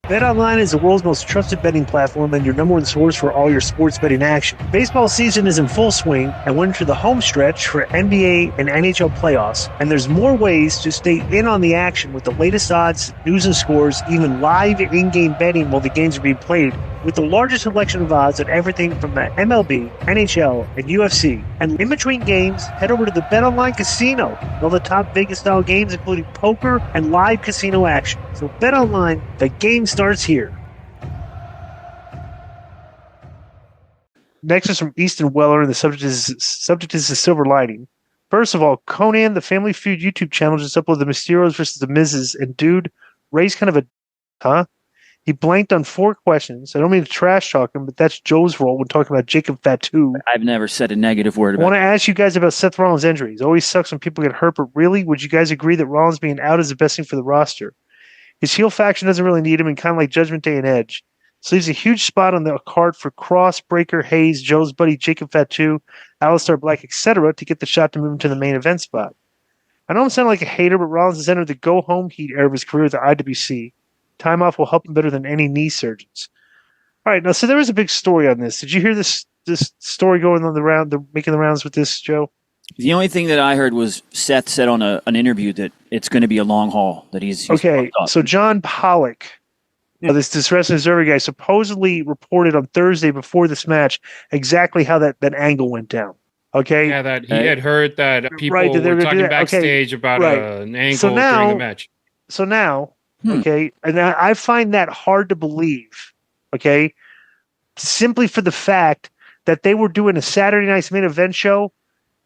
BetOnline is the world's most trusted betting platform and your number one source for all your sports betting action. Baseball season is in full swing, and we're into the home stretch for NBA and NHL playoffs. And there's more ways to stay in on the action with the latest odds, news and scores, even live in-game betting while the games are being played. With the largest selection of odds on everything from the MLB, NHL, and UFC. And in between games, head over to the BetOnline Casino. All the top Vegas-style games, including poker and live casino action. So BetOnline, the game starts here. Next is from Easton Weller, and the subject is the silver lining. First of all, Conan, the Family Feud YouTube channel, just uploaded the Mysterios versus the Miz's, and dude, Ray's kind of a huh? He blanked on 4 questions. I don't mean to trash talk him, but that's Joe's role when talking about Jacob Fatu. I've never said a negative word about it. I want to ask you guys about Seth Rollins' injuries. It always sucks when people get hurt, but really, would you guys agree that Rollins being out is the best thing for the roster? His heel faction doesn't really need him, and kind of like Judgment Day and Edge. So leaves a huge spot on the card for Cross, Breaker, Hayes, Joe's buddy Jacob Fatu, Aleister Black, etc. to get the shot to move him to the main event spot. I know I'm sounding like a hater, but Rollins has entered the go-home heat era of his career at the IWC. Time off will help him better than any knee surgeons. All right, now, so there was a big story on this. Did you hear this story going on making the rounds with this, Joe? The only thing that I heard was Seth said on an interview that it's going to be a long haul, that he's okay, so John Pollock, this Wrestling Observer guy, supposedly reported on Thursday before this match exactly how that angle went down. Okay? Yeah, that he had heard that people were talking backstage about an angle during the match. So now, okay, and I find that hard to believe, okay, simply for the fact that they were doing a Saturday Night's Main Event show,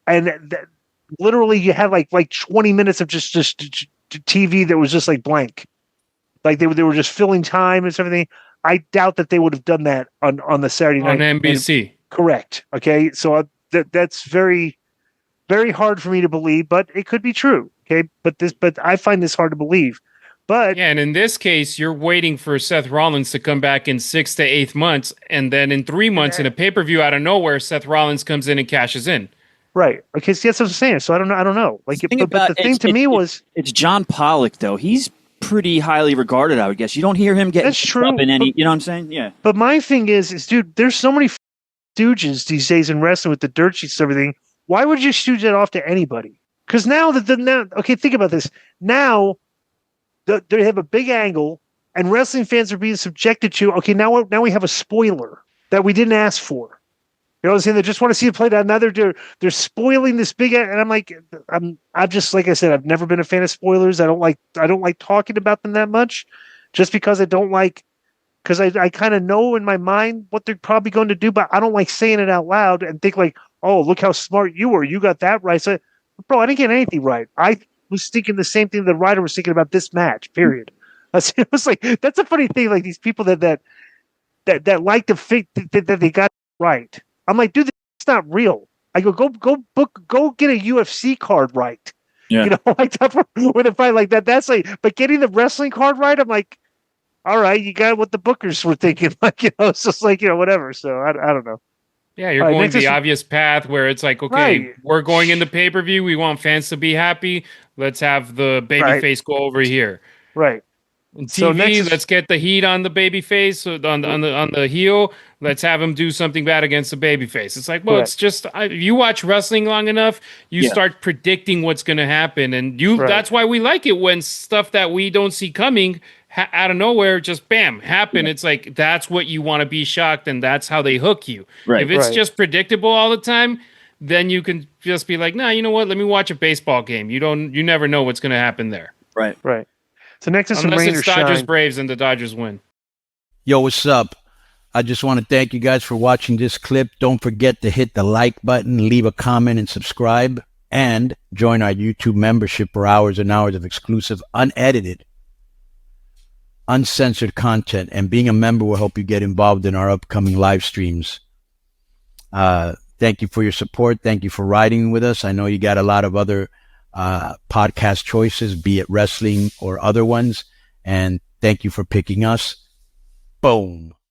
and literally you had like 20 minutes of just TV that was just like blank, like they were just filling time and everything. I doubt that they would have done that on the Saturday night on NBC. Correct. Okay, so that's very, very hard for me to believe, but it could be true. Okay, but I find this hard to believe. But yeah, and in this case, you're waiting for Seth Rollins to come back in 6 to 8 months, and then in 3 months, in a pay-per-view out of nowhere, Seth Rollins comes in and cashes in. Right. Okay. So that's what I'm saying. So I don't know. Like, but the thing to me was it's John Pollock though. He's pretty highly regarded, I would guess. You don't hear him getting up in any. You know what I'm saying? Yeah. But my thing is, dude, there's so many stooges these days in wrestling with the dirt sheets and everything. Why would you stooge that off to anybody? Because now okay, think about this. Now they have a big angle, and wrestling fans are being subjected to. Okay, now we have a spoiler that we didn't ask for. You know what I'm saying? They just want to see it played out. Now they're spoiling this big, and I'm like, I'm just, like I said, I've never been a fan of spoilers. I don't like talking about them that much, just because I kind of know in my mind what they're probably going to do, but I don't like saying it out loud and think like, oh, look how smart you were. You got that right. So, bro, I didn't get anything right. I was thinking the same thing the writer was thinking about this match, period. It was like, that's a funny thing. Like these people that like to think that they got it right. I'm like, dude, it's not real. I go get a UFC card right. Yeah. You know, like with a fight like that. That's like, but getting the wrestling card right, I'm like, all right, you got what the bookers were thinking. Like, you know, it's just like, you know, whatever. So I don't know. Yeah, you're going the obvious path where it's like, okay, we're going in the pay-per-view. We want fans to be happy. Let's have the babyface go over here. Right. On TV, let's get the heat on the babyface, on the heel. Let's have him do something bad against the babyface. It's like, well, it's just you watch wrestling long enough, you start predicting what's going to happen, and that's why we like it when stuff that we don't see coming out of nowhere just bam happen. It's like that's what you want to be shocked, and that's how they hook you. Right. If it's just predictable all the time, then you can just be like, nah, you know what? Let me watch a baseball game. You never know what's going to happen there. Right. Right. So next is some Unless rain it's or Dodgers shine. Braves and the Dodgers win. Yo, what's up? I just want to thank you guys for watching this clip. Don't forget to hit the like button, leave a comment, and subscribe. And join our YouTube membership for hours and hours of exclusive, unedited, uncensored content. And being a member will help you get involved in our upcoming live streams. Thank you for your support. Thank you for riding with us. I know you got a lot of other podcast choices, be it wrestling or other ones. And thank you for picking us. Boom.